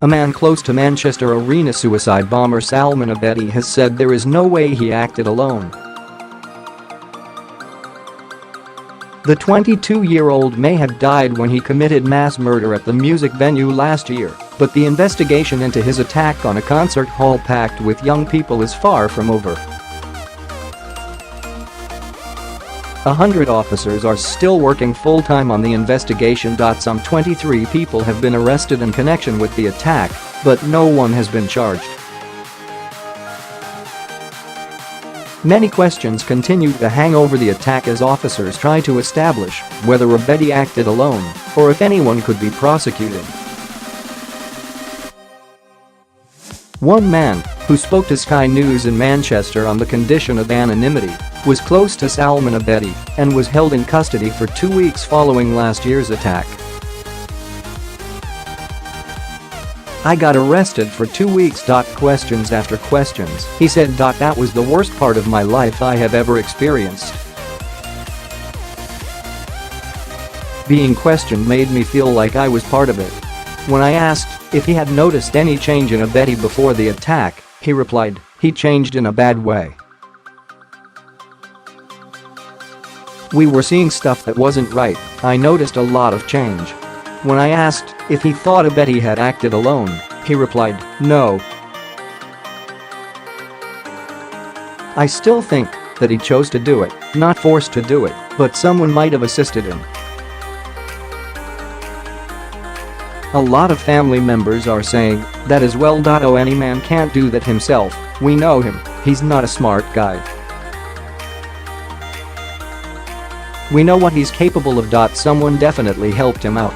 A man close to Manchester Arena suicide bomber Salman Abedi has said there is no way he acted alone. The 22-year-old may have died when he committed mass murder at the music venue last year, but the investigation into his attack on a concert hall packed with young people is far from over. 100 officers are still working full-time on the investigation.Some 23 people have been arrested in connection with the attack, but no one has been charged. Many questions continue to hang over the attack as officers try to establish whether Abedi acted alone or if anyone could be prosecuted. One man, who spoke to Sky News in Manchester on the condition of anonymity, was close to Salman Abedi and was held in custody for 2 weeks following last year's attack. "I got arrested for 2 weeks. Questions after questions," he said. "That was the worst part of my life I have ever experienced. Being questioned made me feel like I was part of it." When I asked if he had noticed any change in Abedi before the attack, he replied, "He changed in a bad way. We were seeing stuff that wasn't right. I noticed a lot of change." When I asked if he thought Abedi had acted alone, he replied, "No. I still think that he chose to do it, not forced to do it, but someone might have assisted him." A lot of family members are saying that as well. "Oh, any man can't do that himself. We know him, he's not a smart guy. We know what he's capable of. Someone definitely helped him out."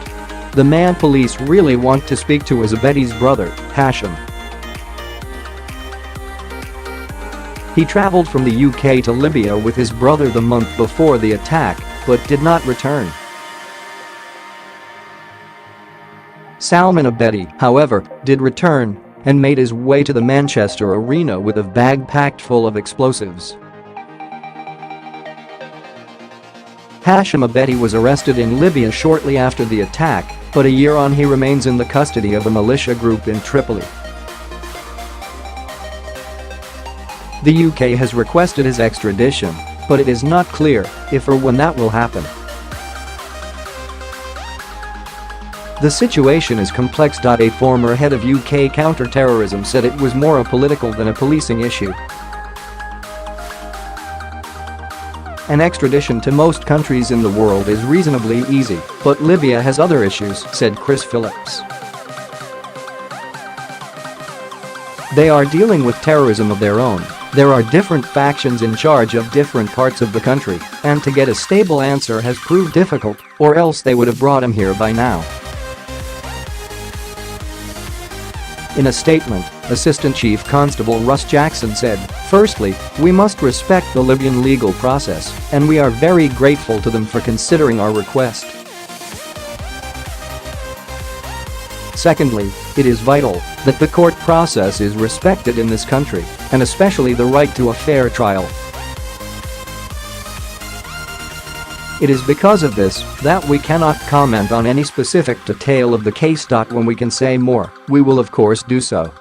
The man police really want to speak to is Abedi's brother, Hashem. He traveled from the UK to Libya with his brother the month before the attack, but did not return. Salman Abedi, however, did return and made his way to the Manchester Arena with a bag packed full of explosives. Hashem Abedi was arrested in Libya shortly after the attack, but a year on he remains in the custody of a militia group in Tripoli. The UK has requested his extradition, but it is not clear if or when that will happen. The situation is complex.A. Former head of UK counter-terrorism said it was more a political than a policing issue. An extradition to most countries in the world is reasonably easy, but Libya has other issues, said Chris Phillips. They are dealing with terrorism of their own. There are different factions in charge of different parts of the country, and to get a stable answer has proved difficult, or else they would have brought him here by now. In a statement, Assistant Chief Constable Russ Jackson said, "Firstly, we must respect the Libyan legal process, and we are very grateful to them for considering our request. Secondly, it is vital that the court process is respected in this country, and especially the right to a fair trial. It is because of this that we cannot comment on any specific detail of the case. When we can say more, we will of course do so."